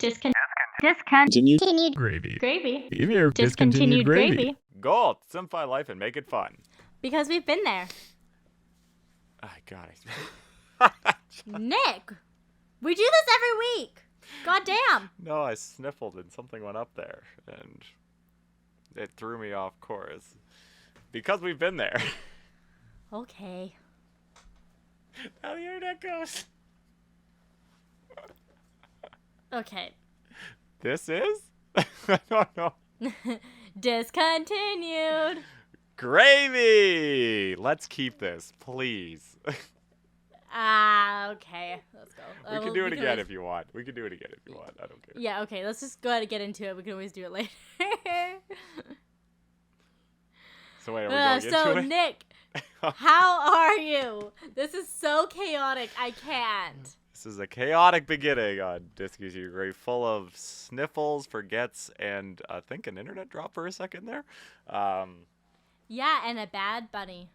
Discontinued Gravy. gravy. Give me your Discontinued gravy. Gold. Simplify life and make it fun. Because we've been there. I got it. Nick, we do this every week. God damn. No, I sniffled and something went up there, and it threw me off course. Because we've been there. Okay. How the internet goes. Okay. This is? I don't know. Discontinued. Gravy! Let's keep this, please. Okay. Let's go. We can do it again if you want. We can do it again if you want. I don't care. Yeah, okay. Let's just go ahead and get into it. We can always do it later. So wait, are we going into it? Nick, how are you? This is so chaotic. I can't. This is a chaotic beginning on Discontinued Gravy, full of sniffles, forgets, and I think an internet drop for a second there. Yeah, and a bad bunny.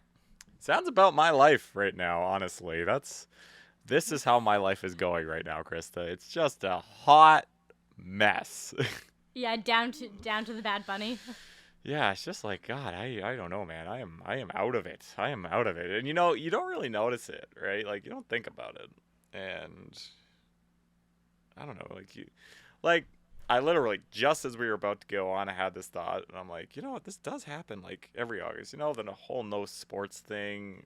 Sounds about my life right now, honestly. This is how my life is going right now, Krysta. It's just a hot mess. Yeah, down to the bad bunny. Yeah, it's just like, God, I don't know, man. I am out of it. I am out of it. And you don't really notice it, right? Like, you don't think about it. And I don't know, I literally, just as we were about to go on, I had this thought, and I'm like, you know what, this does happen, like, every August, the whole no sports thing,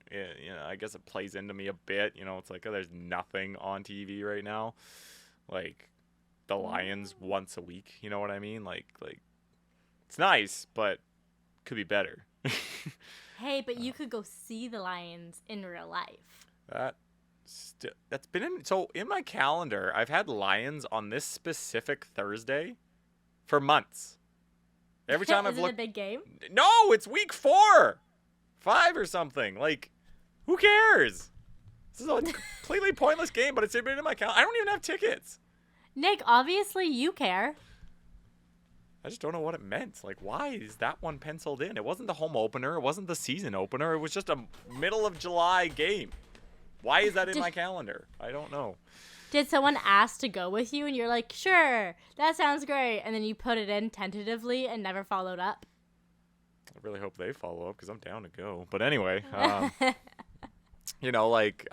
I guess it plays into me a bit, it's like, oh, there's nothing on TV right now, like, the Lions once a week, you know what I mean, like, it's nice, but could be better. Hey, but you could go see the Lions in real life. That's been in my calendar. I've had Lions on this specific Thursday for months. Every time I've looked. Is it a big game? No, it's week 4, 5 or something. Like, who cares? This is a completely pointless game, but it's been in my calendar. I don't even have tickets. Nick, obviously you care. I just don't know what it meant. Like, why is that one penciled in? It wasn't the home opener. It wasn't the season opener. It was just a middle of July game. Why is that in my calendar? I don't know. Did someone ask to go with you and you're like, sure, that sounds great, and then you put it in tentatively and never followed up? I really hope they follow up because I'm down to go. But anyway, I don't know, like,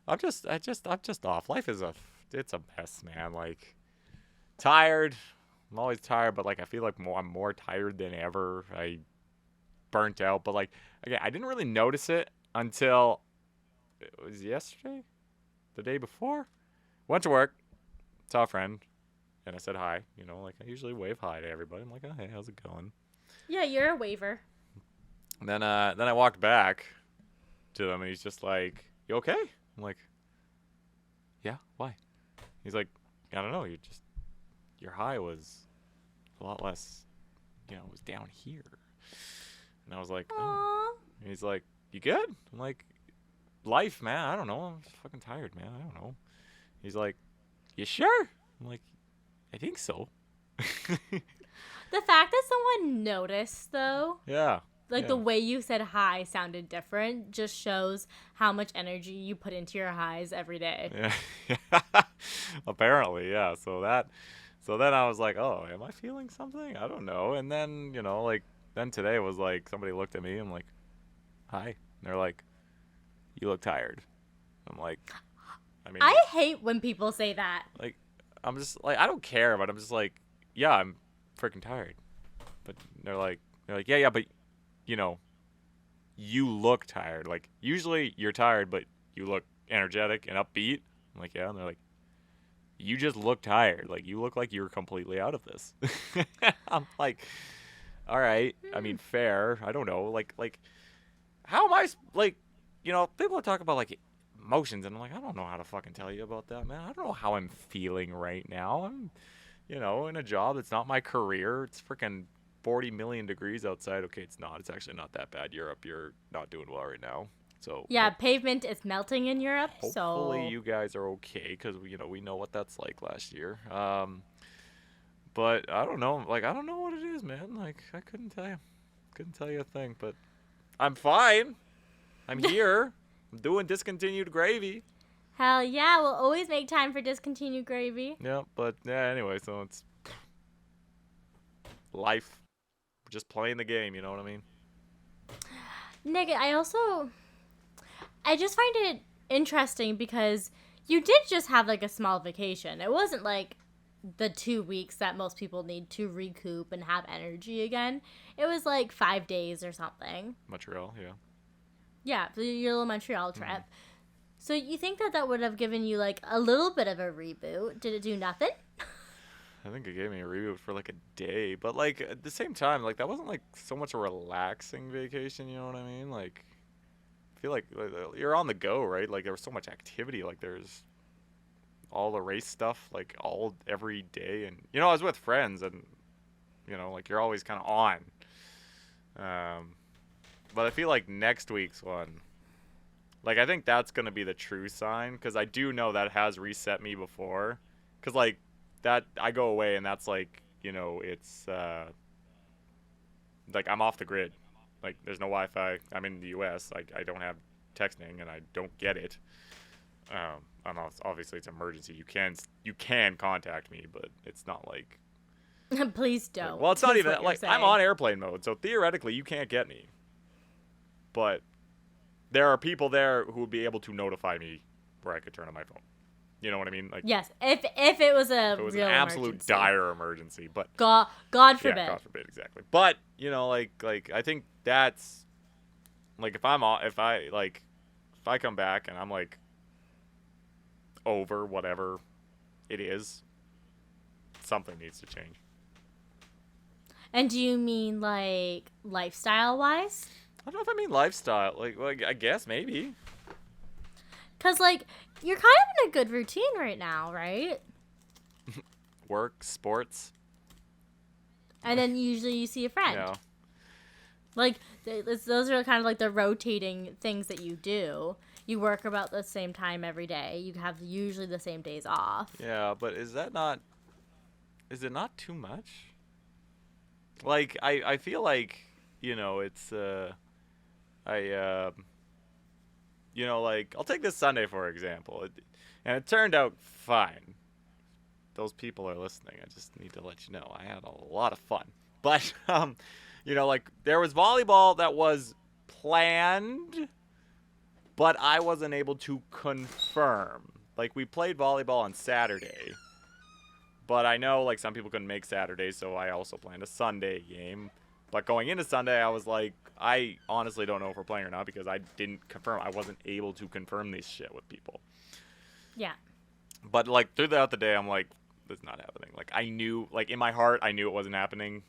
I'm just off. Life is it's a mess, man. Like, tired. I'm always tired, but like I feel like I'm more tired than ever. I burnt out, but like, again, I didn't really notice it until. It was yesterday? The day before? Went to work, saw a friend, and I said hi. Like I usually wave hi to everybody. I'm like, oh, hey, how's it going? Yeah, you're a waver. And then I walked back to them, and he's just like, you okay? I'm like, yeah, why? He's like, I don't know, your high was a lot less, it was down here. And I was like, oh. And he's like, you good? I'm like, life, man, I don't know. I'm just fucking tired, man. I don't know. He's like, you sure? I'm like, I think so. The fact that someone noticed, though. Yeah. Like, the way you said hi sounded different just shows how much energy you put into your highs every day. Yeah. Apparently, yeah. So then I was like, oh, am I feeling something? I don't know. And then, then today was like, somebody looked at me. I'm like, hi. And they're like, you look tired. I'm like, I hate when people say that. Like, I'm just like, I don't care, but I'm just like, yeah, I'm freaking tired. But they're like, yeah, but you look tired. Like, usually you're tired, but you look energetic and upbeat. I'm like, yeah. And they're like, you just look tired. Like, you look like you're completely out of this. I'm like, all right. I mean, fair. I don't know. Like, how am I, like, people talk about, like, emotions, and I'm like, I don't know how to fucking tell you about that, man. I don't know how I'm feeling right now. I'm, in a job that's not my career. It's freaking 40 million degrees outside. Okay, it's not. It's actually not that bad. Europe, you're not doing well right now. So yeah, pavement is melting in Europe. Hopefully you guys are okay, because we know what that's like last year. But I don't know. Like, I don't know what it is, man. Like, I couldn't tell you a thing. But I'm fine. I'm here. I'm doing Discontinued Gravy. Hell yeah, we'll always make time for discontinued gravy. Yeah, but yeah, anyway, so it's life. We're just playing the game, you know what I mean? Nick, I just find it interesting because you did just have like a small vacation. It wasn't like the 2 weeks that most people need to recoup and have energy again. It was like 5 days or something. Montreal, yeah. Yeah, for your little Montreal trip. So you think that would have given you like a little bit of a reboot? Did it do nothing? I think it gave me a reboot for like a day, but like at the same time, like that wasn't like so much a relaxing vacation, you know what I mean? Like I feel like you're on the go, right? Like there was so much activity, like there's all the race stuff like every day, and you know I was with friends, and you know like you're always kind of on. But I feel like next week's one, like I think that's gonna be the true sign, because I do know that has reset me before, because like that I go away and that's like, you know, it's like I'm off the grid, like there's no Wi-Fi. I'm in the U.S. Like I don't have texting and I don't get it. Obviously it's emergency. You can contact me, but it's not like. Please don't. Well, it's not even like I'm on airplane mode, so theoretically you can't get me. But there are people there who would be able to notify me where I could turn on my phone. You know what I mean? Like yes, if it was if it was real an absolute emergency. Dire emergency, but God forbid. Yeah, God forbid, exactly. But you know, like I think that's like if I come back and I'm like over whatever it is, something needs to change. And do you mean like lifestyle wise? I don't know if I mean lifestyle. Like I guess maybe. Cause like you're kind of in a good routine right now, right? Work, sports, and then usually you see a friend. Yeah. Like those are kind of like the rotating things that you do. You work about the same time every day. You have usually the same days off. Yeah, but is it not too much? Like I feel like, you know, it's you know, like I'll take this Sunday for example, and it turned out fine. Those people are listening. I just need to let you know I had a lot of fun. But you know, like there was volleyball that was planned, but I wasn't able to confirm. Like we played volleyball on Saturday, but I know like some people couldn't make Saturday, so I also planned a Sunday game. But going into Sunday, I was like, I honestly don't know if we're playing or not, because I didn't confirm. I wasn't able to confirm this shit with people. Yeah. But like throughout the day, I'm like, this is not happening. Like I knew, like in my heart, I knew it wasn't happening.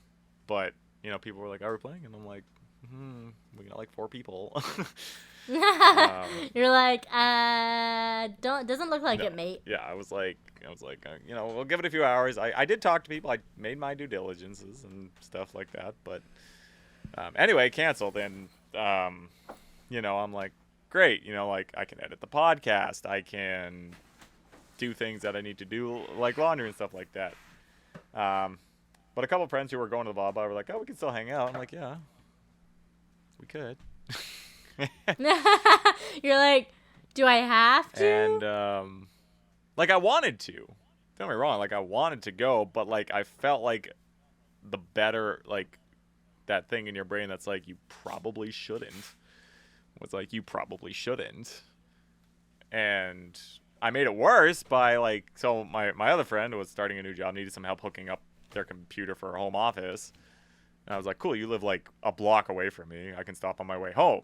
But you know, people were like, "Are we playing?" And I'm like, we got like 4 people. You're like, doesn't look like no. it, mate. Yeah, I was like, you know, we'll give it a few hours. I did talk to people. I made my due diligences and stuff like that. But anyway, canceled. And you know, I'm like, great. You know, like I can edit the podcast. I can do things that I need to do, like laundry and stuff like that. But a couple of friends who were going to the volleyball were like, "Oh, we can still hang out." I'm like, "Yeah, we could." You're like, do I have to? And like I wanted to. Don't get me wrong, like I wanted to go, but like I felt like the better, like that thing in your brain that's like you probably shouldn't. Was like you probably shouldn't. And I made it worse by like, so my other friend was starting a new job, needed some help hooking up their computer for her home office. And I was like, cool, you live like a block away from me. I can stop on my way home.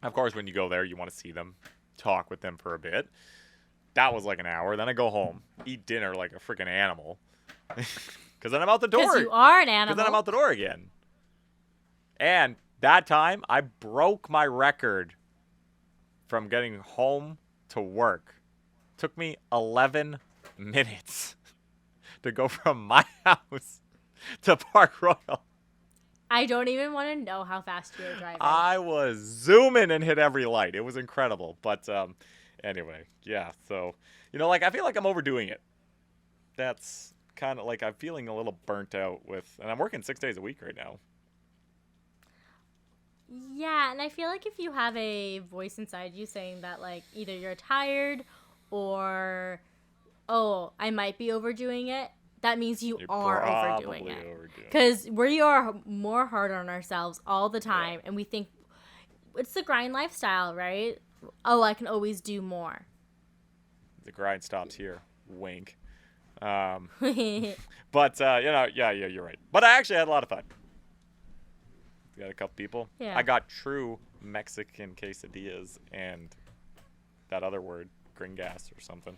Of course, when you go there, you want to see them, talk with them for a bit. That was like an hour. Then I go home, eat dinner like a freaking animal. Because then I'm out the door. Because you are an animal. Because then I'm out the door again. And that time, I broke my record from getting home to work. Took me 11 minutes to go from my house to Park Royal. I don't even want to know how fast you were driving. I was zooming and hit every light. It was incredible. But anyway, yeah. So, you know, like I feel like I'm overdoing it. That's kind of like I'm feeling a little burnt out with, and I'm working 6 days a week right now. Yeah, and I feel like if you have a voice inside you saying that, like, either you're tired or, oh, I might be overdoing it, that means you You're are overdoing probably it. overdoing it. Because we are more hard on ourselves all the Yeah. time, and we think it's the grind lifestyle, right? Oh, I can always do more. The grind stops here. Wink. But yeah, you're right. But I actually had a lot of fun. Got a couple people. Yeah. I got true Mexican quesadillas and that other word, gringas or something.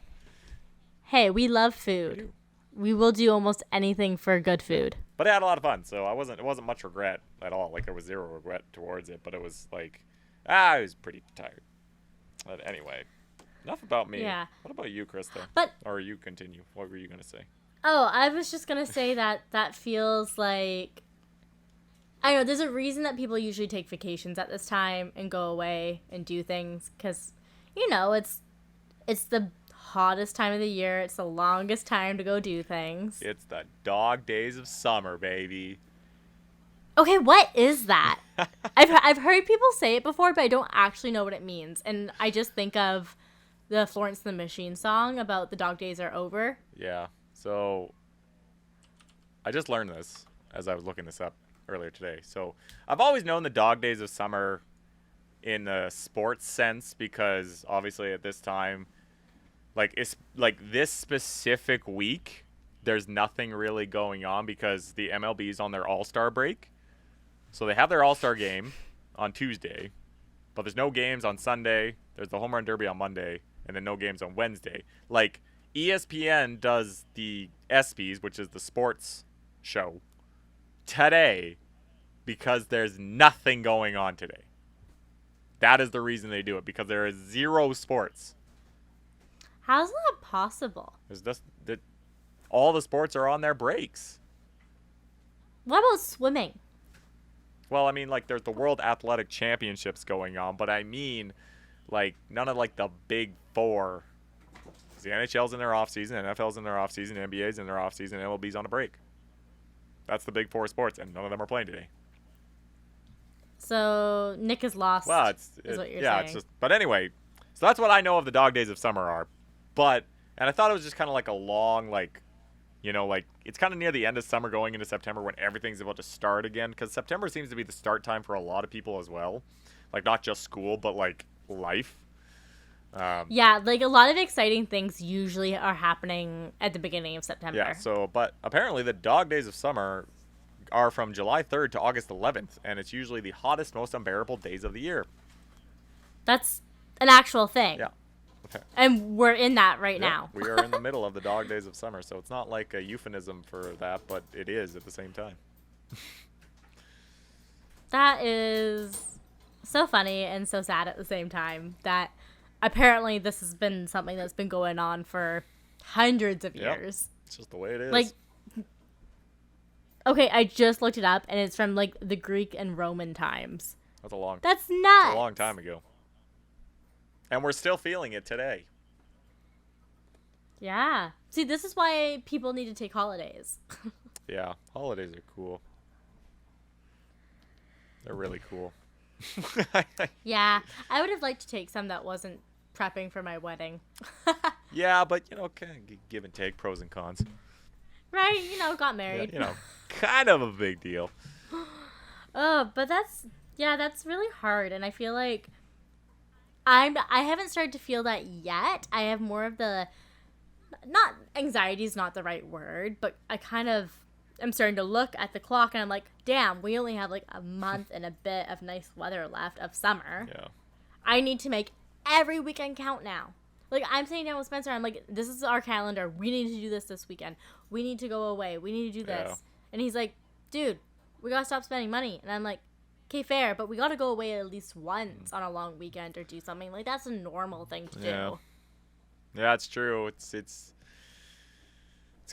Hey, we love I food. do. We will do almost anything for good food. But I had a lot of fun, so it wasn't much regret at all. Like there was zero regret towards it, but it was like I was pretty tired. But anyway, enough about me. Yeah. What about you, Krista? But Or you continue. What were you gonna say? oh, I was just gonna say that feels like, I know there's a reason that people usually take vacations at this time and go away and do things, because it's the hottest time of the year. It's the longest time to go do things. It's the dog days of summer, baby. Okay, what is that? I've heard people say it before, but I don't actually know what it means. And I just think of the Florence and the Machine song about the dog days are over. Yeah. So I just learned this as I was looking this up earlier today. So I've always known the dog days of summer in the sports sense because obviously at this time, like it's like this specific week, there's nothing really going on because the MLB's on their All-Star break. So they have their All-Star game on Tuesday, but there's no games on Sunday. There's the Home Run Derby on Monday, and then no games on Wednesday. Like ESPN does the ESPYs, which is the sports show, today because there's nothing going on today. That is the reason they do it, because there is zero sports. How's that possible? There's just that all the sports are on their breaks. What about swimming? Well, I mean, like there's the World Athletic Championships going on, but I mean, like none of like the big four. The NHL's in their off season, NFL's in their off season, NBA's in their off season, MLB's on a break. That's the big four sports, and none of them are playing today. So Nick is lost. Well, is what you're yeah, saying. it's just. But anyway, so that's what I know of the dog days of summer are. But and I thought it was just kind of like a long, like, you know, like it's kind of near the end of summer going into September when everything's about to start again, because September seems to be the start time for a lot of people as well, like not just school but like life. Yeah, like a lot of exciting things usually are happening at the beginning of September. Yeah. So, but apparently the dog days of summer are from July 3rd to August 11th, and it's usually the hottest, most unbearable days of the year. That's an actual thing. Yeah. Okay. And we're in that right Yeah, now. we are in the middle of the dog days of summer, so it's not like a euphemism for that, but it is at the same time. That is so funny and so sad at the same time that apparently this has been something that's been going on for hundreds of Yep. years. It's just the way it is. Like, okay, I just looked it up and it's from like the Greek and Roman times. That's a long That's nuts. It's a long time ago. And we're still feeling it today. Yeah. See, this is why people need to take holidays. Yeah, holidays are cool. They're really cool. Yeah, I would have liked to take some that wasn't prepping for my wedding. Yeah, but you know, kind of give and take, pros and cons. Right? You know, got Yeah, married. you know, kind of a big deal. Oh, but that's really hard, and I feel like I haven't started to feel that yet. I have more of the, not anxiety is not the right word, but I kind of am starting to look at the clock and I'm like, damn, we only have like a month and a bit of nice weather left of summer. Yeah. I need to make every weekend count now. Like, I'm sitting down with Spencer, I'm like, this is our calendar. We need to do this weekend. We need to go away. We need to do this. Yeah. And he's like, dude, we gotta stop spending money. And I'm like, okay, fair, but we gotta go away at least once on a long weekend or do something. Like, that's a normal thing to Yeah. do. Yeah, it's true. It's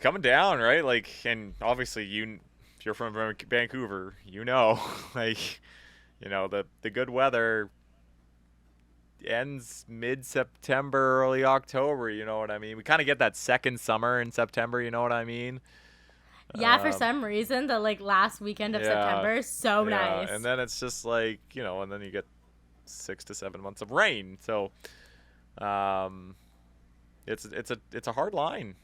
coming down, right? Like, and obviously if you're from Vancouver, you know, like, you know, the good weather ends mid-September, early October, you know what I mean? We kind of get that second summer in September, you know what I mean? Yeah, for some reason, the like last weekend of September is so nice. And then it's just like, and then you get 6 to 7 months of rain. So, it's a hard line.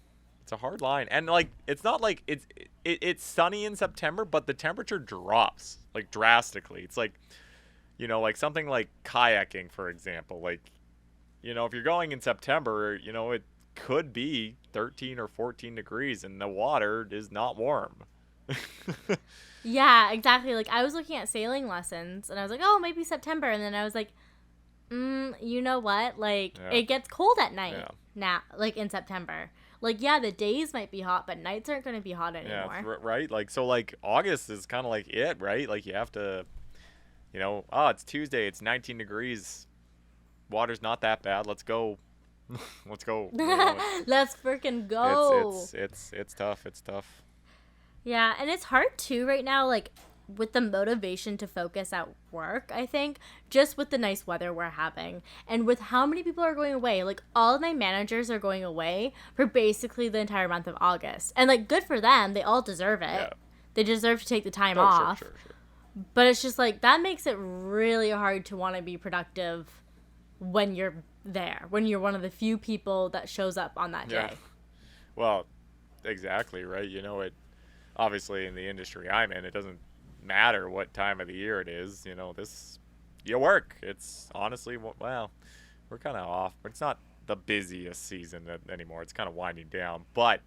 It's a hard line. And like it's not like it's sunny in September, but the temperature drops like drastically. It's like, like something like kayaking, for example. Like, if you're going in September, it could be 13 or 14 degrees and the water is not warm. Yeah, exactly. Like I was looking at sailing lessons and I was like, oh, maybe September. And then I was like, you know what? Like it gets cold at night now, like in September. Like, yeah, the days might be hot, but nights aren't going to be hot anymore. Yeah, right? Like, so, like, August is kind of like it, right? Like, you have to, it's Tuesday, it's 19 degrees. Water's not that bad. Let's go. Let's go. Let's freaking go. It's tough. It's tough. Yeah, and it's hard, too, right now, like, with the motivation to focus at work, I think, just with the nice weather we're having and with how many people are going away. Like all of my managers are going away for basically the entire month of August, and like good for them, they all deserve it. Yeah. They deserve to take the time off. Sure. But it's just like that makes it really hard to want to be productive when you're there, when you're one of the few people that shows up on that day. Well, exactly, right? It obviously in the industry I'm in, it doesn't matter what time of the year it is. You work. It's honestly, well, we're kind of off. It's not the busiest season anymore. It's kind of winding down, but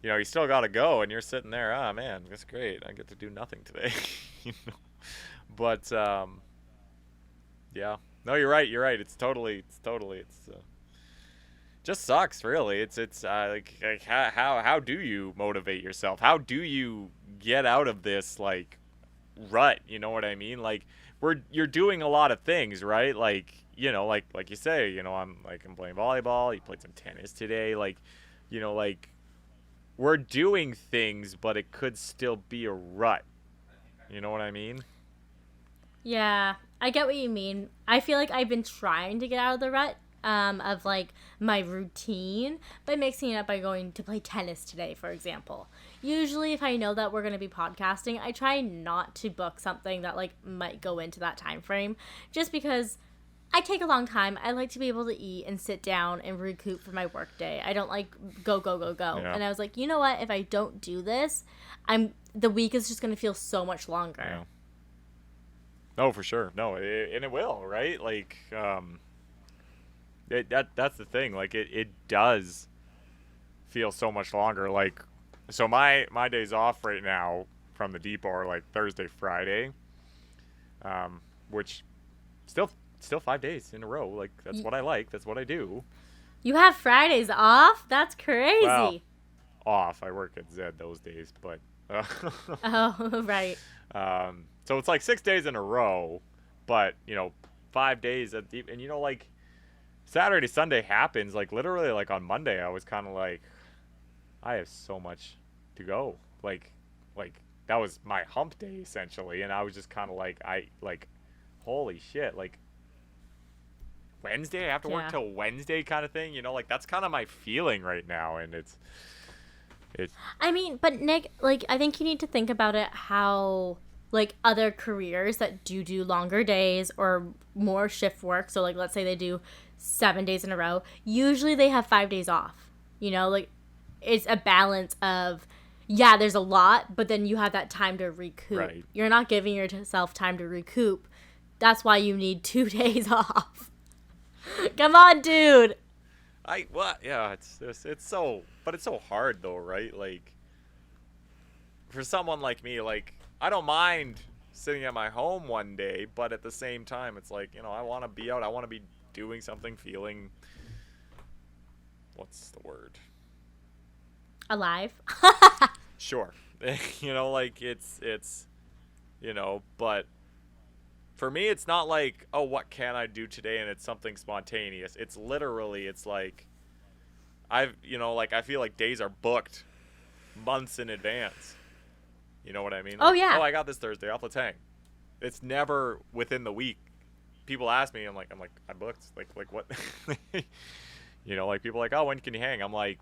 you still got to go, and you're sitting there. Ah, man, that's great. I get to do nothing today. But yeah, no, you're right. It's just sucks, really. It's like how do you motivate yourself? How do you get out of this like rut? You know what I mean? Like you're doing a lot of things, right? Like like you say, I'm playing volleyball. You played some tennis today. Like we're doing things, but it could still be a rut. You know what I mean? Yeah, I get what you mean. I feel like I've been trying to get out of the rut of like my routine by mixing it up by going to play tennis today, for example. Usually if I know that we're going to be podcasting, I try not to book something that like might go into that time frame, just because I take a long time. I like to be able to eat and sit down and recoup for my work day. I don't like go. Yeah. And I was like, you know what? If I don't do this, the week is just going to feel so much longer. Yeah. No, for sure. No, and it will, right? Like, that's the thing. Like, it does feel so much longer. Like, so my days off right now from the depot are like Thursday, Friday, which still 5 days in a row. Like, that's what I like. That's what I do. You have Fridays off? That's crazy. Well, off. I work at Zed those days, but. Oh, right. So it's like 6 days in a row, but 5 days and like Saturday, Sunday happens. Like literally, like on Monday, I was kind of like, I have so much to go. Like that was my hump day essentially, and I was just kind of like, holy shit, like Wednesday I have to work till Wednesday kind of thing. Like that's kind of my feeling right now, and it's. I mean, but Nick, like I think you need to think about it how. Like other careers that do longer days or more shift work. So like, let's say they do 7 days in a row. Usually they have 5 days off, like it's a balance of, yeah, there's a lot, but then you have that time to recoup. Right. You're not giving yourself time to recoup. That's why you need 2 days off. Come on, dude. Yeah, it's so hard though, right? Like for someone like me, like, I don't mind sitting at my home one day, but at the same time, it's like, I want to be out. I want to be doing something, feeling, what's the word? Alive. Sure. Like it's, but for me, it's not like, oh, what can I do today? And it's something spontaneous. It's literally, it's like, I feel like days are booked months in advance. You know what I mean? Like, oh, yeah. Oh, I got this Thursday off. Let's hang. It's never within the week. People ask me, I'm like, I booked. Like what? Like people are like, oh, when can you hang? I'm like,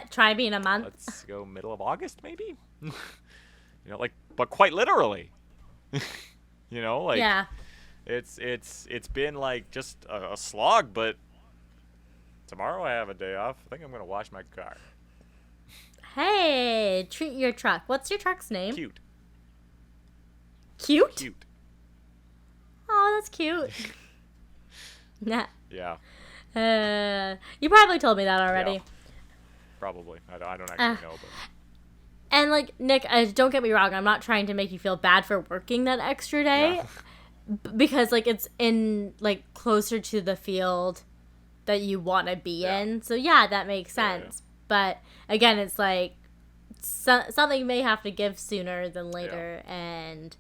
Try me in a month. Let's go middle of August, maybe. Like, but quite literally. Like, Yeah. it's been like just a slog, but tomorrow I have a day off. I think I'm gonna wash my car. Hey, treat your truck. What's your truck's name? Cute. Cute? Cute. Oh, that's cute. Nah. Yeah. You probably told me that already. Yeah. Probably. I don't actually know, but. And, like, Nick, don't get me wrong. I'm not trying to make you feel bad for working that extra day. Yeah. Because, like, it's in, like, closer to the field that you want to be in. So, yeah, that makes sense. Yeah. But, again, it's like something may have to give sooner than later. Yeah. And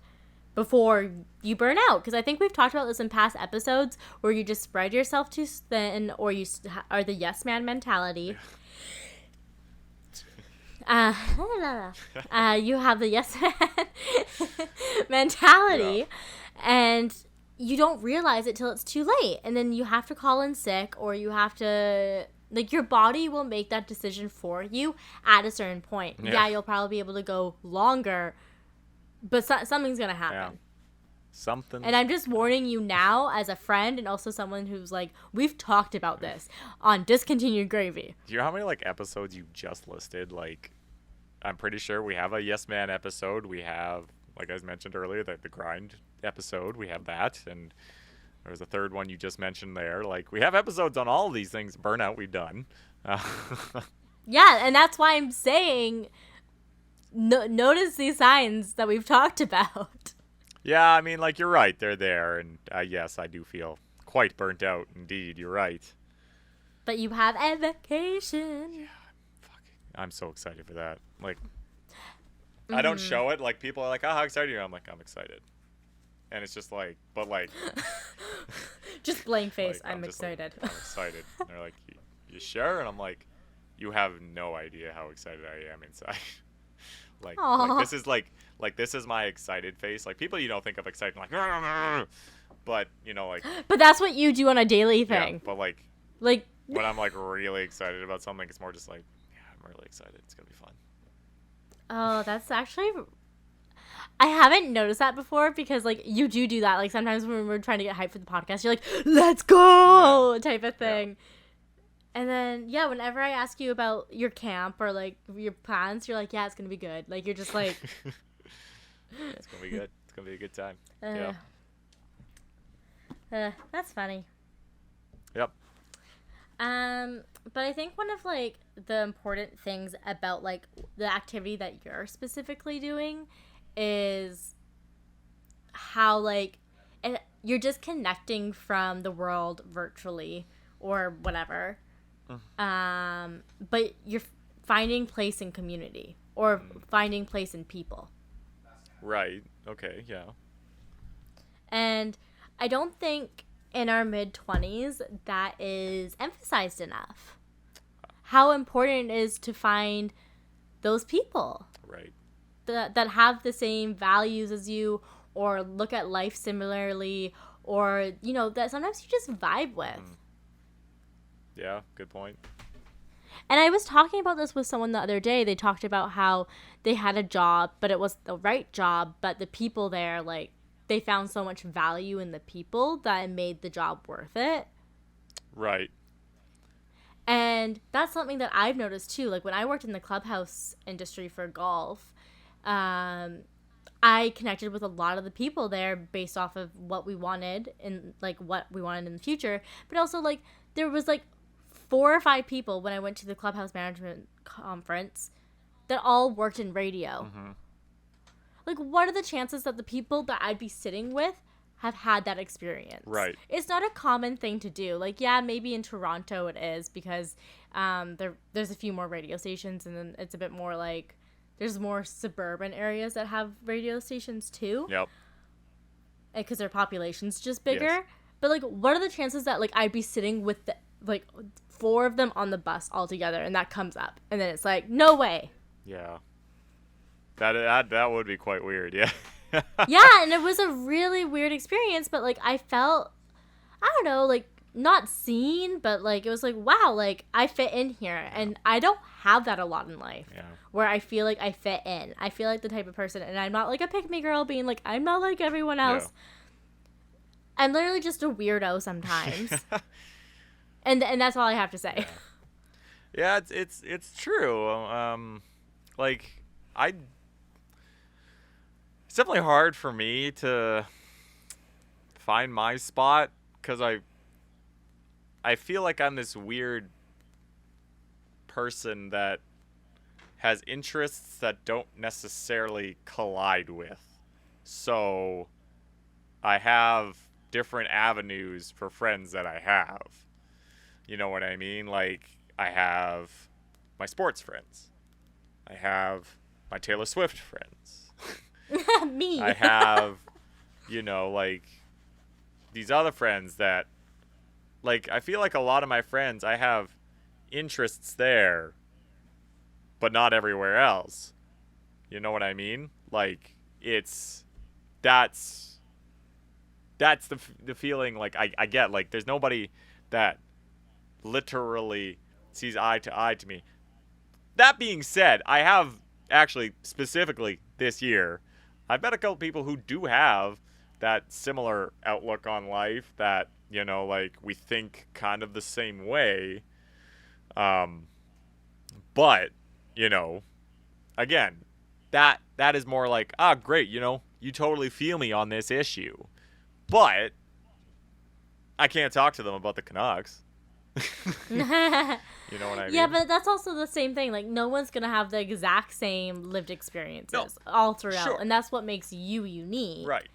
before you burn out. Because I think we've talked about this in past episodes where you just spread yourself too thin or you are the yes man mentality. You have the yes man mentality, and you don't realize it till it's too late, and then you have to call in sick, or you have to, like, your body will make that decision for you at a certain point. Yeah, you'll probably be able to go longer, but something's gonna happen. Yeah. Something. And I'm just warning you now as a friend and also someone who's like, we've talked about this on Discontinued Gravy. Do you know how many, like, episodes you just listed? Like, I'm pretty sure we have a Yes Man episode. We have, like I mentioned earlier, the grind episode. We have that. And there was a third one you just mentioned there. Like, we have episodes on all of these things. Burnout we've done. Yeah, and that's why I'm saying notice these signs that we've talked about. Yeah, I mean, like, you're right. They're there. And yes, I do feel quite burnt out. Indeed, you're right. But you have a vacation. Yeah, I'm so excited for that. Like, I don't show it. Like, people are like, oh, how excited are you? I'm like, I'm excited. And it's just like, but like. Just blank face. Like, I'm excited. Like, I'm excited. And they're like, you sure? And I'm like, you have no idea how excited I am inside. like this is my excited face. Like, people think of excited like, but like. But that's what you do on a daily thing. Yeah, but like when I'm like really excited about something, it's more just like, yeah, I'm really excited. It's gonna be fun. Oh, that's actually. I haven't noticed that before because, like, you do that. Like, sometimes when we're trying to get hyped for the podcast, you're like, let's go, type of thing. Yeah. And then, yeah, whenever I ask you about your camp or, like, your plans, you're like, yeah, it's going to be good. Like, you're just like. It's going to be good. It's going to be a good time. That's funny. Yep. But I think one of, like, the important things about, like, the activity that you're specifically doing is how, like, you're disconnecting from the world virtually or whatever. But you're finding place in community or finding place in people. Right. Okay. Yeah. And I don't think in our mid-20s that is emphasized enough. How important it is to find those people. Right. That have the same values as you or look at life similarly or, that sometimes you just vibe with. Yeah, good point. And I was talking about this with someone the other day. They talked about how they had a job, but it was the right job, but the people there, like, they found so much value in the people that it made the job worth it. Right. And that's something that I've noticed too. Like, when I worked in the clubhouse industry for golf, I connected with a lot of the people there based off of what we wanted and, like, what we wanted in the future. But also, like, there was, like, 4 or 5 people when I went to the clubhouse management conference that all worked in radio. Mm-hmm. Like, what are the chances that the people that I'd be sitting with have had that experience? Right. It's not a common thing to do. Like, yeah, maybe in Toronto it is because there's a few more radio stations, and then it's a bit more like there's more suburban areas that have radio stations too. Yep. Because their population's just bigger. Yes. But, like, what are the chances that, like, I'd be sitting with, 4 of them on the bus all together, and that comes up. And then it's like, no way. Yeah. That would be quite weird, yeah. Yeah, and it was a really weird experience, but, like, I felt, I don't know, like, not seen, but like it was like, wow, like I fit in here. And I don't have that a lot in life where I feel like I fit in. I feel like the type of person, and I'm not like a pick me girl being like, I'm not like everyone else. I'm literally just a weirdo sometimes. and that's all I have to say. Yeah, it's true. Like it's definitely hard for me to find my spot, because I feel like I'm this weird person that has interests that don't necessarily collide with. So I have different avenues for friends that I have. You know what I mean? Like, I have my sports friends. I have my Taylor Swift friends. Me. I have, like, these other friends that, like, I feel like a lot of my friends, I have interests there, but not everywhere else. You know what I mean? Like, that's the feeling, like, I get. Like, there's nobody that literally sees eye to eye to me. That being said, I have actually, specifically this year, I've met a couple people who do have that similar outlook on life, that, like, we think kind of the same way. But, again, that is more like, great, you totally feel me on this issue. But I can't talk to them about the Canucks. You know what I mean? Yeah, but that's also the same thing. Like, no one's gonna have the exact same lived experiences all throughout, and that's what makes you unique. Right.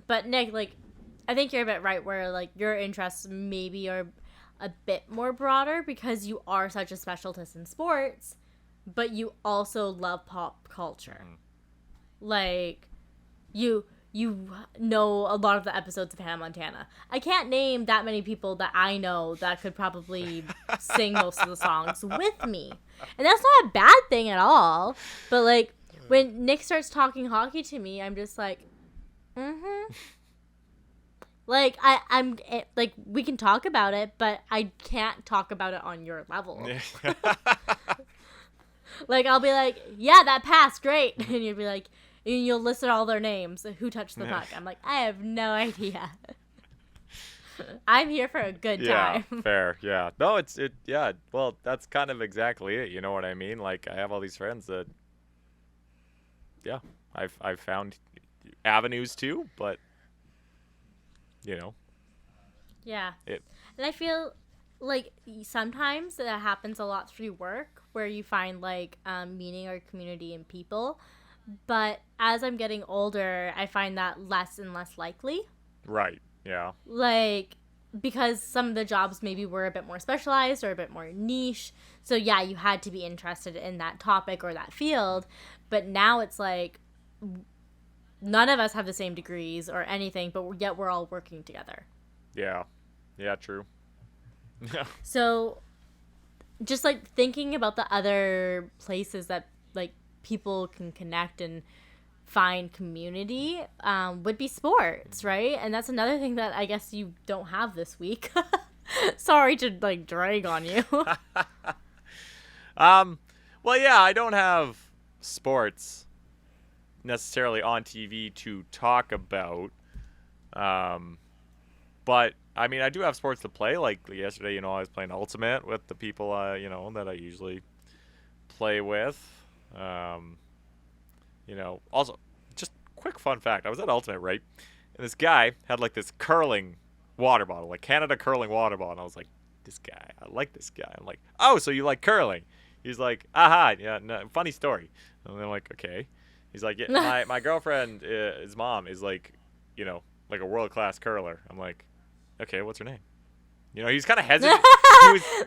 But Nick, like, I think you're a bit right where, like, your interests maybe are a bit more broader because you are such a specialist in sports, but you also love pop culture. Like, you know a lot of the episodes of Hannah Montana. I can't name that many people that I know that could probably sing most of the songs with me. And that's not a bad thing at all. But, like, when Nick starts talking hockey to me, I'm just like, Like, I'm like, we can talk about it, but I can't talk about it on your level. Like, I'll be like, yeah, that passed, great. And you'll be like, and you'll list all their names. Who touched the puck? I'm like, I have no idea. I'm here for a good time. Yeah, fair. Yeah. No, yeah. Well, that's kind of exactly it. You know what I mean? Like, I have all these friends that, yeah, I've found avenues too, but, Yeah. And I feel like sometimes that happens a lot through work, where you find, like, meaning or community in people. But as I'm getting older, I find that less and less likely. Right. Yeah. Like, because some of the jobs maybe were a bit more specialized or a bit more niche. So, yeah, you had to be interested in that topic or that field. But now it's like, none of us have the same degrees or anything, but yet we're all working together. Yeah. Yeah, true. Yeah. So, just, like, thinking about the other places that, like, people can connect and find community would be sports, right? And that's another thing that I guess you don't have this week. Sorry to, like, drag on you. Well, yeah, I don't have sports necessarily on TV to talk about. But I mean, I do have sports to play. Like yesterday, I was playing Ultimate with the people, that I usually play with. Also, just quick fun fact. I was at Ultimate, right? And this guy had, like, this curling water bottle, like Canada curling water bottle. And I was like, this guy, I like this guy. I'm like, oh, so you like curling? He's like, aha, yeah, no, funny story. And I'm like, okay. He's like, yeah, my girlfriend, his mom is like, like a world-class curler. I'm like, okay, what's her name? He's kind of hesitant.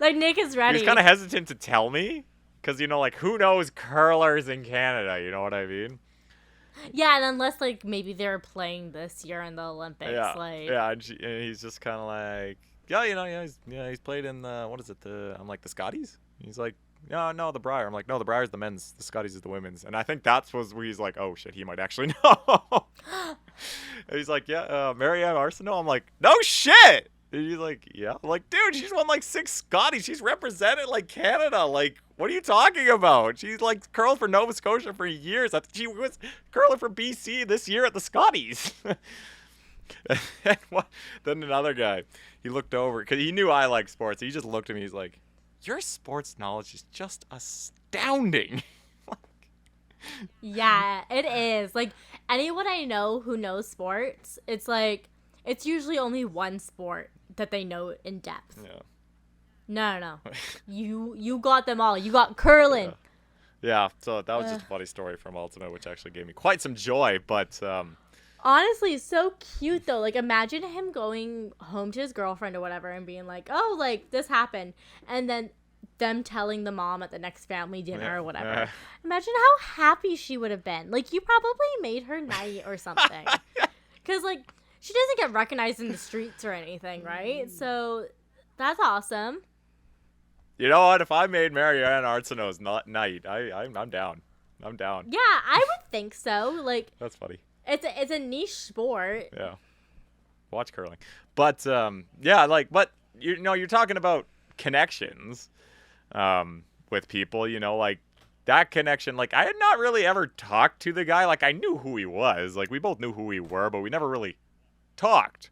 Like, Nick is ready. He was kind of hesitant to tell me. Because, like, who knows curlers in Canada? You know what I mean? Yeah, and unless, like, maybe they're playing this year in the Olympics. Yeah, like... yeah, and he's just kind of like, he's played in the, what is it, I'm like, the Scotties? He's like, no, the Briar. I'm like, no, the Briar's the men's, the Scotties is the women's. And I think that's where he's like, oh, shit, he might actually know. And he's like, yeah, Marianne Arsenault? I'm like, no shit! And he's like, yeah. I'm like, dude, she's won like 6 Scotties. She's represented like Canada. Like, what are you talking about? She's like curled for Nova Scotia for years. She was curling for BC this year at the Scotties. Then another guy, he looked over because he knew I like sports. He just looked at me. He's like, your sports knowledge is just astounding. Yeah, it is. Like, anyone I know who knows sports, it's like, it's usually only one sport that they know in depth. Yeah. No. You got them all. You got curling. Yeah, so that was just a funny story from Ultimate, which actually gave me quite some joy, but... Honestly, so cute, though. Like, imagine him going home to his girlfriend or whatever and being like, oh, like, this happened. And then them telling the mom at the next family dinner or whatever. Imagine how happy she would have been. Like, you probably made her night or something. Because, like, she doesn't get recognized in the streets or anything, right? So, that's awesome. You know what? If I made Marianne Arsenault's night, I'm down. I'm down. Yeah, I would think so. Like, that's funny. It's a niche sport. Yeah. Watch curling. But, yeah, like, but, you know, you're talking about connections with people, you know, like, that connection, like, I had not really ever talked to the guy. Like, I knew who he was. Like, we both knew who we were, but we never really talked,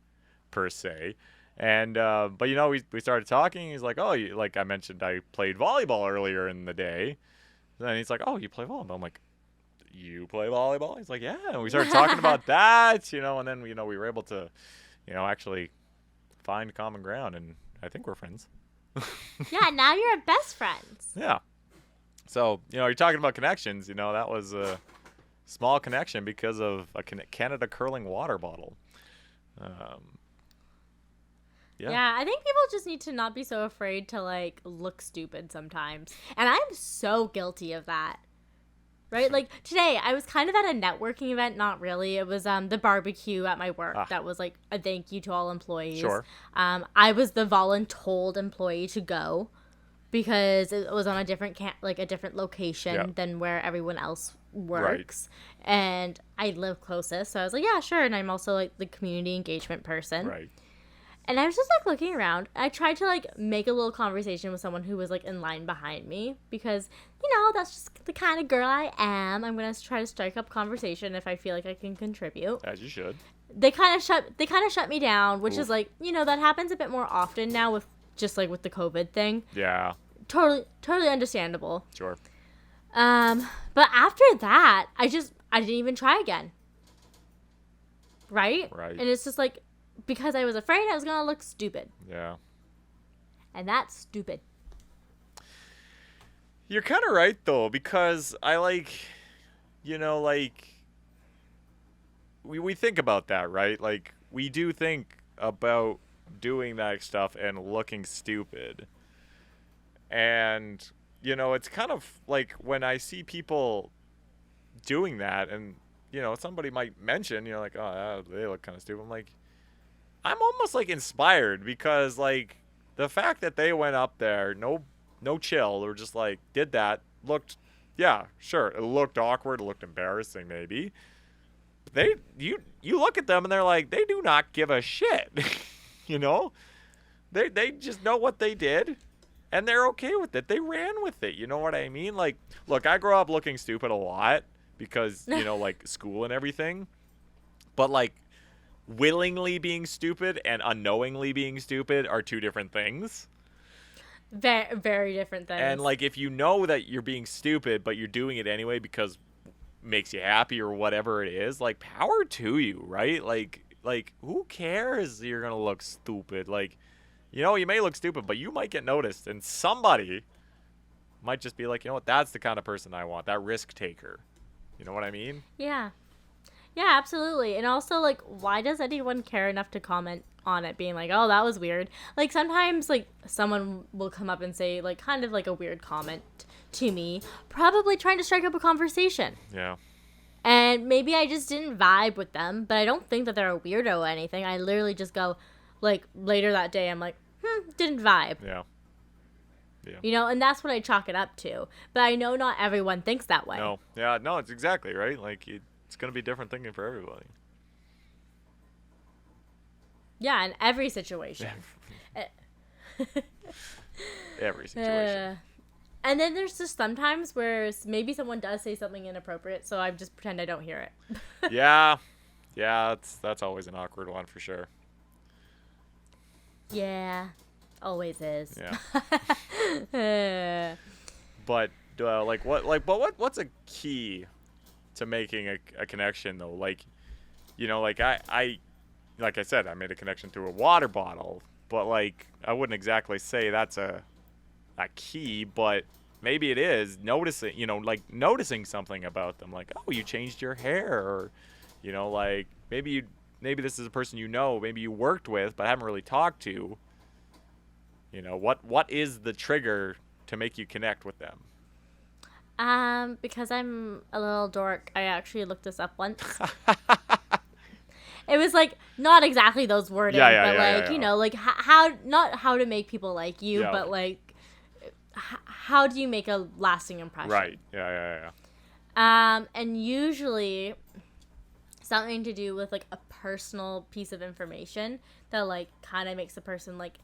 per se. And, but, you know, we started talking. He's like, oh, like I mentioned, I played volleyball earlier in the day. And then he's like, oh, you play volleyball? I'm like, you play volleyball? He's like, yeah. And we started talking about that, you know, and then, you know, we were able to, you know, actually find common ground. And I think we're friends. Yeah, now you're best friends. Yeah. So, you know, you're talking about connections. You know, that was a small connection because of a Canada curling water bottle. Yeah, I think people just need to not be so afraid to, like, look stupid sometimes. And I'm so guilty of that. Right? Like, today, I was kind of at a networking event. Not really. It was the barbecue at my work. That was, like, a thank you to all employees. Sure. I was the voluntold employee to go because it was on a different a different location than where everyone else works. Right. And I live closest. So I was like, yeah, sure. And I'm also, like, the community engagement person. Right. And I was just, like, looking around. I tried to, like, make a little conversation with someone who was, like, in line behind me. Because, you know, that's just the kind of girl I am. I'm going to try to strike up conversation if I feel like I can contribute. As you should. They kind of shut me down, which is, like, you know, that happens a bit more often now with just, like, with the COVID thing. Yeah. Totally understandable. Sure. But after that, I didn't even try again. Right? Right. And it's just, like, because I was afraid I was going to look stupid. Yeah. And that's stupid. You're kind of right, though, because I, like, you know, like, we think about that, right? Like, we do think about doing that stuff and looking stupid. And, you know, it's kind of like when I see people doing that and, you know, somebody might mention, you know, like, oh, they look kind of stupid. I'm like, I'm almost, like, inspired because, like, the fact that they went up there, no chill, or just, like, did that, looked, yeah, sure, it looked awkward, it looked embarrassing, maybe. But you look at them and they're like, they do not give a shit, you know? They just know what they did, and they're okay with it. They ran with it, you know what I mean? Like, look, I grew up looking stupid a lot because, you know, like, school and everything, but, like, willingly being stupid and unknowingly being stupid are two different things. Very, very different things. And, like, if you know that you're being stupid, but you're doing it anyway because it makes you happy or whatever it is, like, power to you, right? Like, who cares you're going to look stupid? Like, you know, you may look stupid, but you might get noticed. And somebody might just be like, you know what, that's the kind of person I want, that risk taker. You know what I mean? Yeah. Yeah, absolutely. And also, like, why does anyone care enough to comment on it being like, oh, that was weird? Like, sometimes, like, someone will come up and say, like, kind of like a weird comment to me, probably trying to strike up a conversation. Yeah. And maybe I just didn't vibe with them, but I don't think that they're a weirdo or anything. I literally just go, like, later that day, I'm like, didn't vibe. Yeah. Yeah. You know, and that's what I chalk it up to. But I know not everyone thinks that way. No. Yeah, no, it's exactly right. Like, it's going to be different thinking for everybody. Yeah, in every situation. Every situation. And then there's just sometimes where maybe someone does say something inappropriate, so I just pretend I don't hear it. Yeah, that's always an awkward one for sure. Yeah, always is. Yeah. But what's a key to making a connection though? Like, like I like I said, I made a connection through a water bottle, but like I wouldn't exactly say that's a key, but maybe it is noticing something about them, like, oh, you changed your hair, or like maybe this is a person maybe you worked with but haven't really talked to. What is the trigger to make you connect with them? Because I'm a little dork, I actually looked this up once. It was like not exactly those wording, like how not how to make people like you, but like how do you make a lasting impression? Right. Yeah. And usually something to do with like a personal piece of information that like kind of makes the person like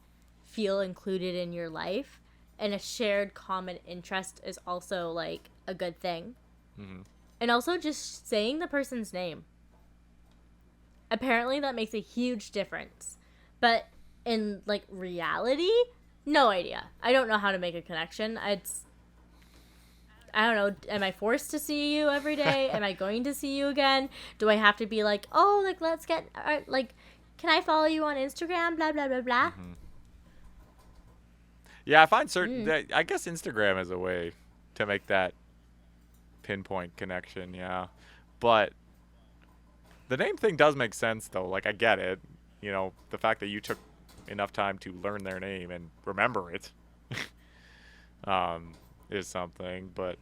feel included in your life, and a shared common interest is also like a good thing. Mm-hmm. And also just saying the person's name. Apparently that makes a huge difference. But in like reality, no idea. I don't know how to make a connection. I don't know. Am I forced to see you every day? Am I going to see you again? Do I have to be like, oh, like let's get like, can I follow you on Instagram? Blah blah blah blah. Mm-hmm. Yeah, I find I guess Instagram is a way to make that pinpoint connection. Yeah, but the name thing does make sense though. Like I get it. The fact that you took enough time to learn their name and remember it is something, but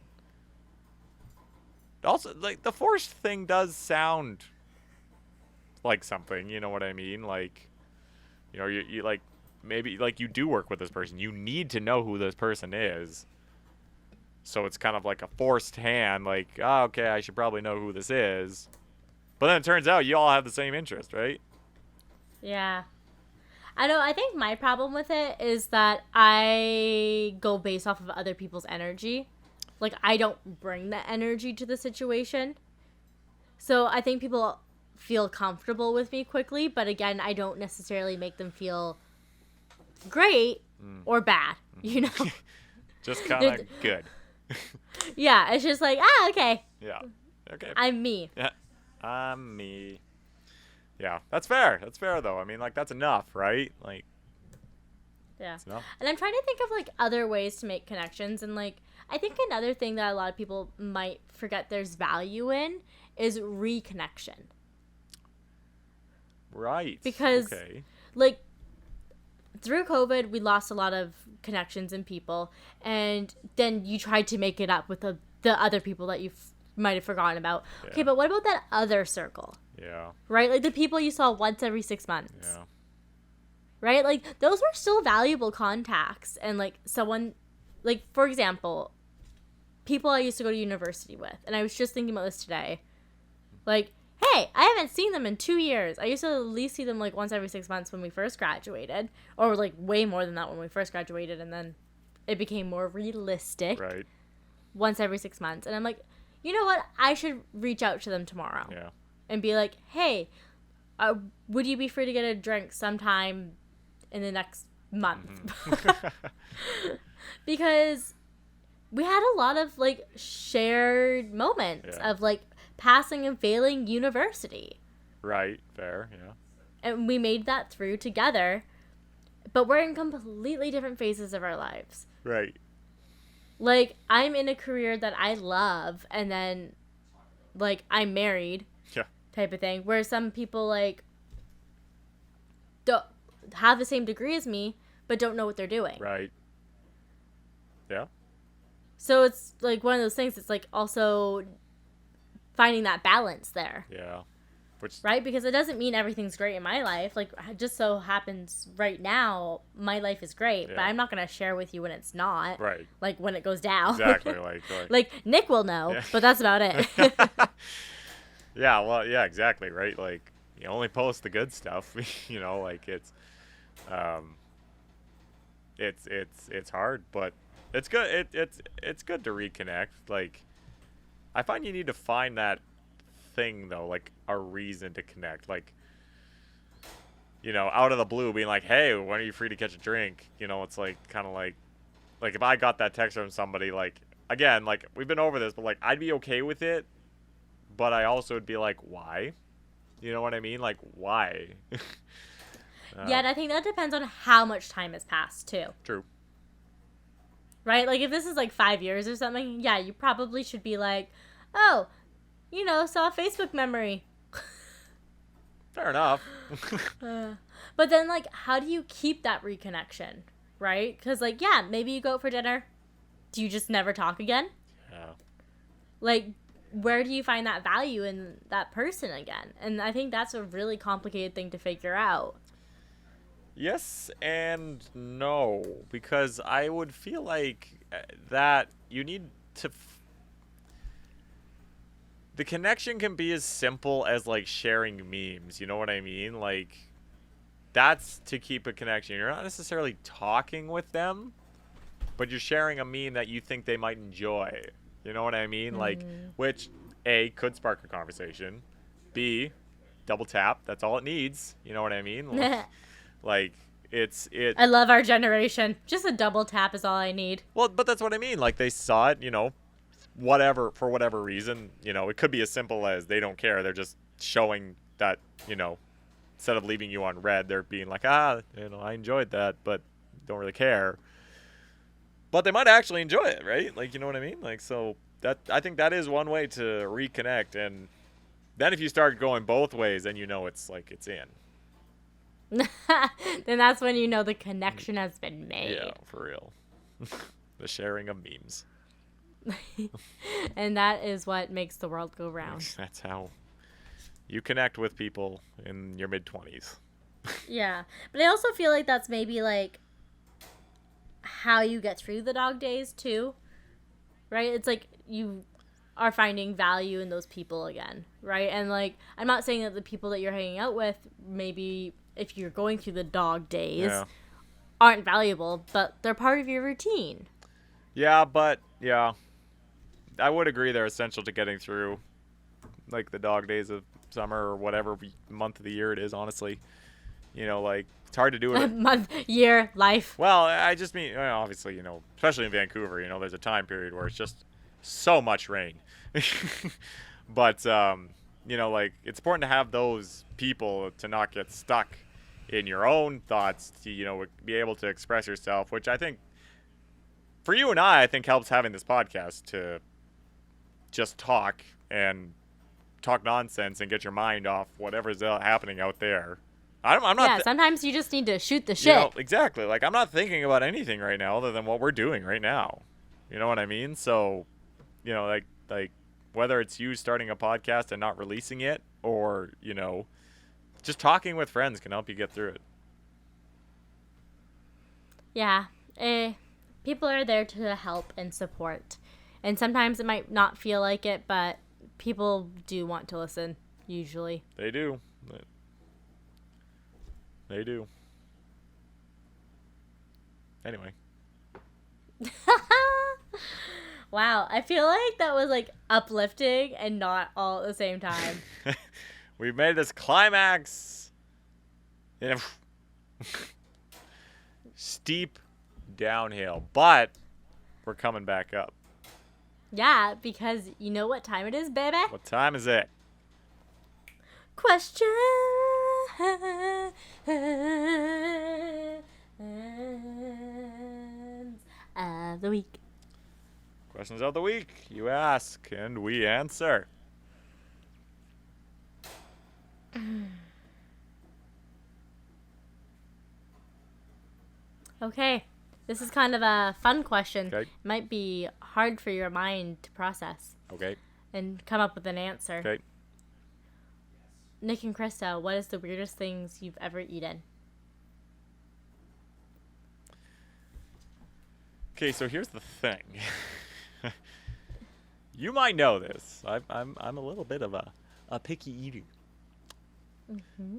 also like the forced thing does sound like something, you know what I mean? Like, you like maybe like you do work with this person, you need to know who this person is, so it's kind of like a forced hand, like, oh, okay, I should probably know who this is, but then it turns out you all have the same interest, right? Yeah. I know. I think my problem with it is that I go based off of other people's energy. Like, I don't bring that energy to the situation. So I think people feel comfortable with me quickly, but again, I don't necessarily make them feel great or bad, Just kind of good. Yeah, it's just like, okay. Yeah. Okay. I'm me. Yeah. I'm me. Yeah, that's fair. That's fair, though. I mean, like, that's enough, right? Like, yeah. Enough. And I'm trying to think of, like, other ways to make connections. And, like, I think another thing that a lot of people might forget there's value in is reconnection. Right. Because, like, through COVID, we lost a lot of connections and people. And then you tried to make it up with the other people that you might have forgotten about. Yeah. Okay, but what about that other circle? Yeah. Right? Like the people you saw once every 6 months. Yeah. Right? Like those were still valuable contacts. And like someone, like for example, people I used to go to university with. And I was just thinking about this today. Like, hey, I haven't seen them in 2 years. I used to at least see them like once every 6 months when we first graduated. Or like way more than that when we first graduated. And then it became more realistic. Right. Once every 6 months. And I'm like, you know what? I should reach out to them tomorrow. Yeah. And be like, hey, would you be free to get a drink sometime in the next month? Mm-hmm. Because we had a lot of, like, shared moments of, like, passing and failing university. Right. Fair. Yeah. And we made that through together. But we're in completely different phases of our lives. Right. Like, I'm in a career that I love, and then, like, I'm married. Yeah. Type of thing. Where some people, like, don't have the same degree as me, but don't know what they're doing. Right. Yeah. So it's, like, one of those things. It's, like, also finding that balance there. Yeah. Right? Because it doesn't mean everything's great in my life. Like, it just so happens right now, my life is great, but I'm not going to share with you when it's not. Right. Like, when it goes down. Exactly. Like, Nick will know, but that's about it. Yeah, well, yeah, exactly, right? Like, you only post the good stuff. You know, like um, it's hard, but it's good. It's good to reconnect. Like, I find you need to find that thing though, like a reason to connect. Like, you know, out of the blue, being like, "Hey, when are you free to catch a drink?" You know, it's like kind of like if I got that text from somebody, like again, like we've been over this, but like I'd be okay with it, but I also would be like, why? You know what I mean? Like, why? Yeah, and I think that depends on how much time has passed too. True. Right? Like if this is like 5 years or something, yeah, you probably should be like, oh, you know, saw a Facebook memory. Fair enough. But then, like, how do you keep that reconnection, right? Because, like, yeah, maybe you go out for dinner. Do you just never talk again? Yeah. Like, where do you find that value in that person again? And I think that's a really complicated thing to figure out. Yes and no, because I would feel like that you need to. The connection can be as simple as like sharing memes. You know what I mean? Like, that's to keep a connection. You're not necessarily talking with them, but you're sharing a meme that you think they might enjoy. You know what I mean? Like, which A, could spark a conversation. B, double tap. That's all it needs. You know what I mean? Like it. I love our generation. Just a double tap is all I need. Well, but that's what I mean. Like, they saw it, you know, for whatever reason. You know, it could be as simple as they don't care. They're just showing that, you know, instead of leaving you on red, they're being like, you know, I enjoyed that, but don't really care. But they might actually enjoy it, right? Like, you know what I mean? Like, so that, I think that is one way to reconnect. And then if you start going both ways, then you know it's like it's in. Then that's when you know the connection has been made. Yeah, for real. The sharing of memes. And that is what makes the world go round. That's how you connect with people in your mid-20s. Yeah. But I also feel like that's maybe like how you get through the dog days too. Right? It's like you are finding value in those people again, right? And like, I'm not saying that the people that you're hanging out with, maybe if you're going through the dog days, aren't valuable, but they're part of your routine. Yeah, but yeah, I would agree they're essential to getting through like the dog days of summer or whatever month of the year it is, honestly. You know, like, it's hard to do it. Month, year, life. Well, I just mean, obviously, you know, especially in Vancouver, you know, there's a time period where it's just so much rain. But, you know, like, it's important to have those people to not get stuck in your own thoughts, to, you know, be able to express yourself, which I think, for you and I think helps having this podcast to just talk nonsense and get your mind off whatever's happening out there. I'm not. Yeah, sometimes you just need to shoot the shit. You know, exactly. Like, I'm not thinking about anything right now other than what we're doing right now. You know what I mean? So, you know, like whether it's you starting a podcast and not releasing it, or, you know, just talking with friends can help you get through it. Yeah. People are there to help and support. And sometimes it might not feel like it, but people do want to listen, usually. They do. They do. Anyway. Wow, I feel like that was like uplifting and not all at the same time. We've made this climax in a steep downhill, but we're coming back up. Yeah, because you know what time it is, baby? What time is it? Questions of the week. Questions of the week. You ask and we answer. Okay, this is kind of a fun question. Okay. Might be hard for your mind to process. Okay. And come up with an answer. Okay. Nick and Krysta, what is the weirdest things you've ever eaten? Okay, so here's the thing. You might know this. I'm a little bit of a picky eater.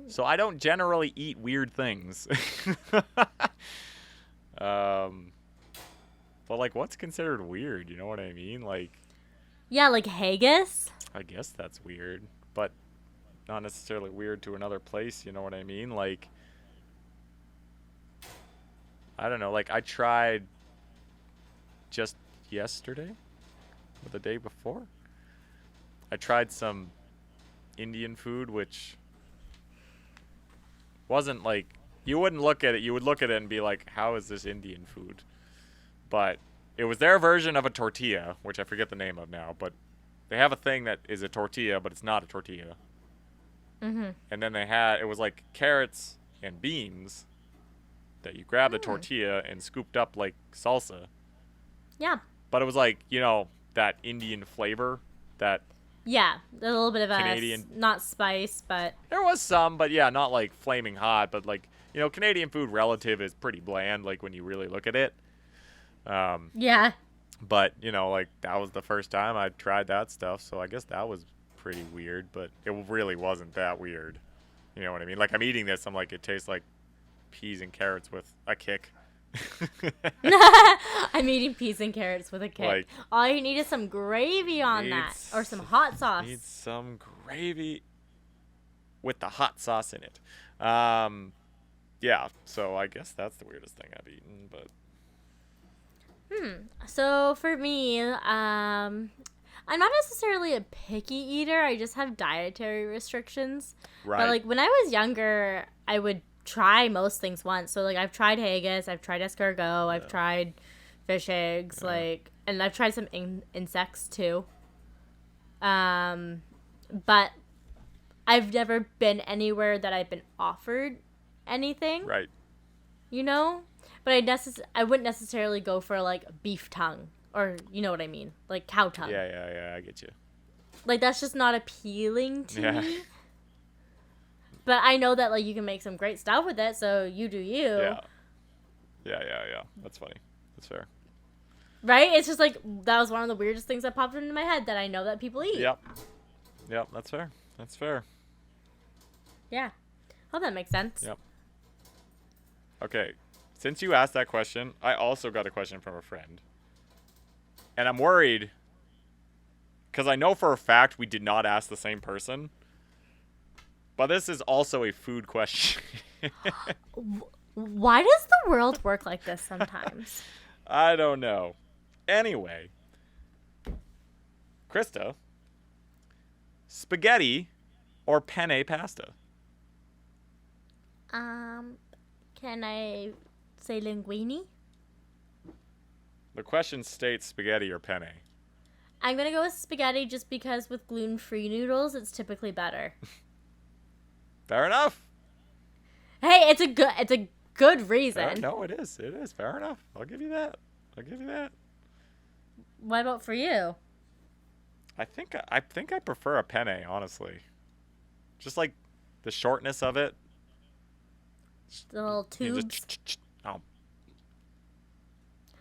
So I don't generally eat weird things. But like, what's considered weird? You know what I mean? Like, Yeah, like haggis. I guess that's weird, but not necessarily weird to another place. You know what I mean? Like, I don't know. Like, I tried just yesterday or the day before. I tried some Indian food, which wasn't like, you wouldn't look at it. You would look at it and be like, how is this Indian food? But it was their version of a tortilla, which I forget the name of now, but they have a thing that is a tortilla, but it's not a tortilla. Mm-hmm. And then it was like carrots and beans that you grab the tortilla and scooped up like salsa. Yeah. But it was like, that Indian flavor that Yeah, a little bit of Canadian, not spice, but there was some, but yeah, not like flaming hot, but like, Canadian food relative is pretty bland, like when you really look at it. Yeah. But, like that was the first time I tried that stuff, so I guess that was pretty weird, but it really wasn't that weird. You know what I mean? Like, I'm eating this, I'm like, it tastes like peas and carrots with a kick. I'm eating peas and carrots with a kick. Like, all you need is some gravy on that, or some hot sauce. Need some gravy with the hot sauce in it. Yeah, so I guess that's the weirdest thing I've eaten, but... So for me, I'm not necessarily a picky eater. I just have dietary restrictions. Right. But like when I was younger, I would try most things once. So like I've tried haggis, I've tried escargot, I've tried fish eggs, and I've tried some insects too. But I've never been anywhere that I've been offered anything. Right. But I wouldn't necessarily go for like beef tongue, or you know what I mean, like cow tongue. Yeah, I get you. Like that's just not appealing to me. But I know that like you can make some great stuff with it, so you do you. Yeah. That's funny. That's fair. Right? It's just like that was one of the weirdest things that popped into my head that I know that people eat. Yep, that's fair. Yeah. Hope that makes sense. Yep. Okay. Since you asked that question, I also got a question from a friend. And I'm worried because I know for a fact we did not ask the same person. But this is also a food question. Why does the world work like this sometimes? I don't know. Anyway, Krysta, spaghetti or penne pasta? Can I say linguine? The question states spaghetti or penne. I'm gonna go with spaghetti just because with gluten-free noodles, it's typically better. Fair enough. Hey, it's a good reason. No, it is. It is. Fair enough. I'll give you that. What about for you? I think I prefer a penne, honestly. Just like the shortness of it. The little tubes. Oh.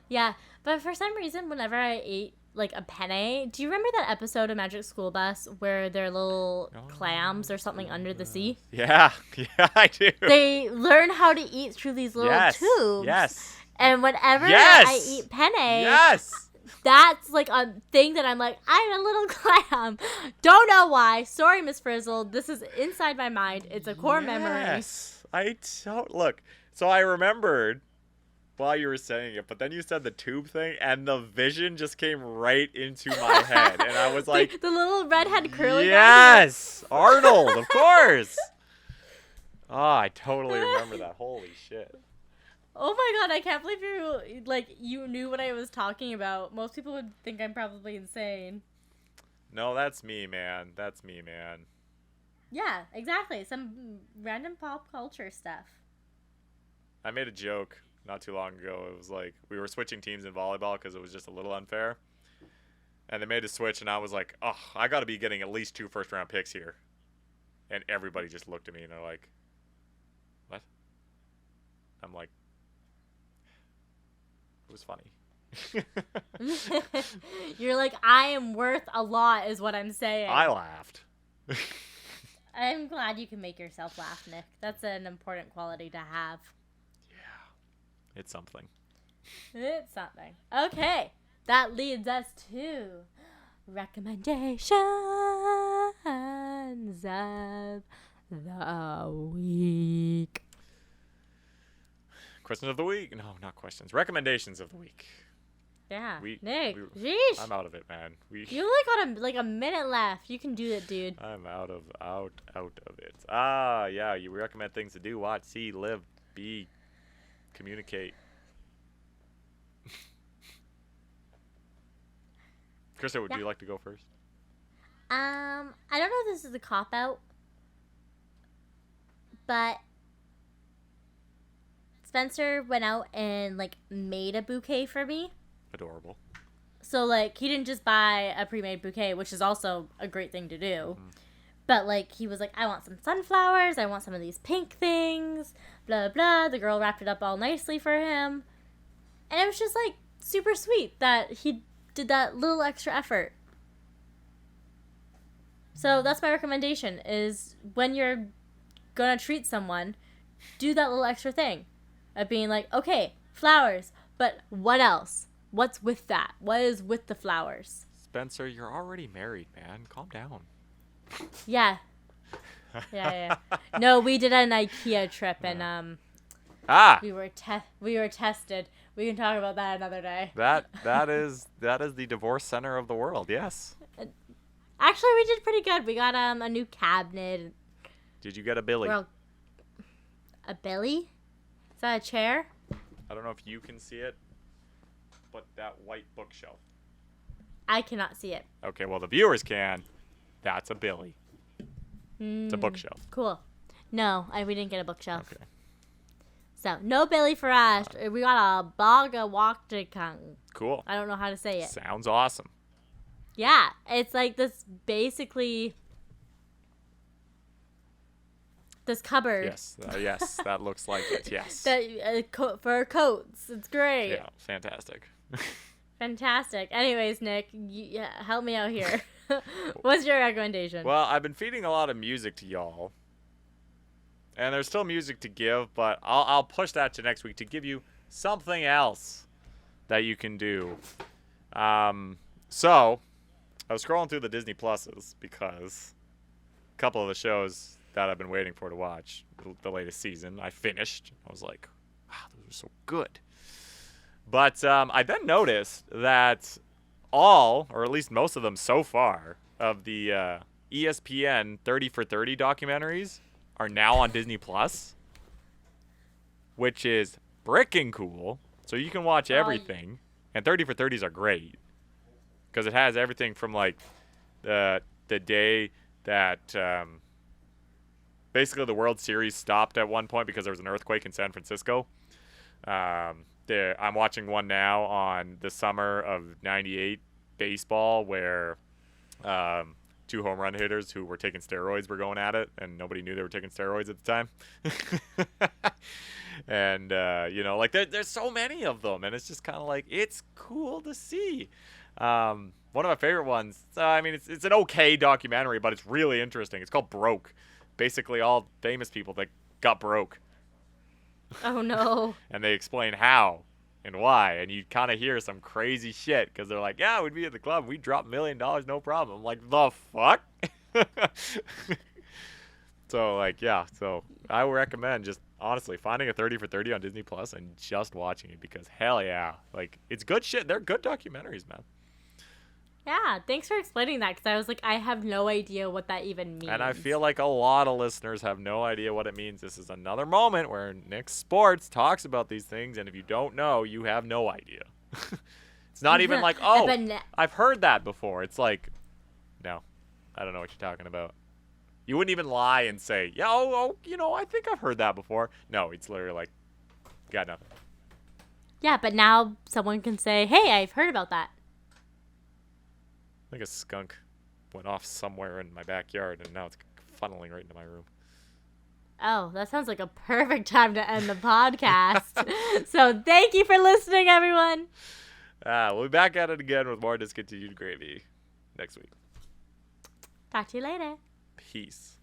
Yeah, but for some reason, whenever I eat like a penne, do you remember that episode of Magic School Bus where there are little clams or something under the sea? Yeah, I do. They learn how to eat through these little tubes. Yes. And whenever I eat penne, that's like a thing that I'm like, I'm a little clam. Don't know why. Sorry, Miss Frizzle. This is inside my mind. It's a core memory. Yes. Look. So I remembered while you were saying it, but then you said the tube thing, and the vision just came right into my head, and I was like, the little redhead curly guy. Yes, Arnold, of course. Oh, I totally remember that. Holy shit. Oh my god, I can't believe you knew what I was talking about. Most people would think I'm probably insane. No, that's me, man. Yeah, exactly. Some random pop culture stuff. I made a joke not too long ago. It was like we were switching teams in volleyball because it was just a little unfair. And they made a switch, and I was like, oh, I got to be getting at least 2 first-round picks here. And everybody just looked at me, and they're like, what? I'm like, it was funny. You're like, I am worth a lot is what I'm saying. I laughed. I'm glad you can make yourself laugh, Nick. That's an important quality to have. Yeah, it's something. It's something. Okay, that leads us to recommendations of the week. Questions of the week? No, not questions. Recommendations of the week. Yeah, Nick. Sheesh. I'm out of it, man. You only got a minute left. You can do it, dude. I'm out of it. Ah, yeah. You recommend things to do, watch, see, live, be, communicate. Krista, would you like to go first? I don't know if this is a cop out, but Spencer went out and like made a bouquet for me. Adorable. So like he didn't just buy a pre-made bouquet, which is also a great thing to do. But like he was like, I want some sunflowers, I want some of these pink things, blah blah. The girl wrapped it up all nicely for him. And it was just like super sweet that he did that little extra effort. So that's my recommendation is when you're gonna treat someone, do that little extra thing. Of being like, okay, flowers, but what else? What's with that? What is with the flowers? Spencer, you're already married, man. Calm down. Yeah. Yeah. No, we did an IKEA trip and we were tested. We can talk about that another day. That is the divorce center of the world. Yes. Actually, we did pretty good. We got a new cabinet. Did you get a Billy? A Billy? Is that a chair? I don't know if you can see it, but that white bookshelf. I cannot see it. Okay, well the viewers can. That's a Billy. It's a bookshelf. Cool. No, we didn't get a bookshelf. Okay. So, no Billy for us. We got a Bogawaktikung. Cool. I don't know how to say it. Sounds awesome. Yeah, it's like this basically this cupboard. Yes, that looks like it. Yes. That for coats. It's great. Yeah, fantastic. Fantastic. Anyways, Nick, help me out here. What's your recommendation? Well, I've been feeding a lot of music to y'all, and there's still music to give, but I'll push that to next week to give you something else that you can do. So I was scrolling through the Disney Pluses because a couple of the shows that I've been waiting for to watch, the latest season, I finished. I was like, wow, those are so good. But I then noticed that all, or at least most of them so far, of the ESPN 30 for 30 documentaries are now on Disney Plus, which is bricking cool. So you can watch everything. And 30 for 30s are great because it has everything from like the day that basically the World Series stopped at one point because there was an earthquake in San Francisco. I'm watching one now on the summer of '98 baseball where 2 home run hitters who were taking steroids were going at it, and nobody knew they were taking steroids at the time. And like there's so many of them, and it's just kind of like it's cool to see. One of my favorite ones. I mean, it's an okay documentary, but it's really interesting. It's called Broke. Basically, all famous people that got broke. Oh no. And they explain how and why, and you kind of hear some crazy shit because they're like, yeah, we'd be at the club, we'd drop $1 million, no problem. I'm like, the fuck? So I would recommend just honestly finding a 30 for 30 on Disney Plus and just watching it because hell yeah, like it's good shit. They're good documentaries, man. Yeah, thanks for explaining that because I was like, I have no idea what that even means. And I feel like a lot of listeners have no idea what it means. This is another moment where Nick Sports talks about these things, and if you don't know, you have no idea. It's not even like, oh, I've heard that before. It's like, no, I don't know what you're talking about. You wouldn't even lie and say, yeah, I think I've heard that before. No, it's literally like, got nothing. Yeah, but now someone can say, hey, I've heard about that. I think a skunk went off somewhere in my backyard, and now it's funneling right into my room. Oh, that sounds like a perfect time to end the podcast. So thank you for listening, everyone. We'll be back at it again with more Discontinued Gravy next week. Talk to you later. Peace.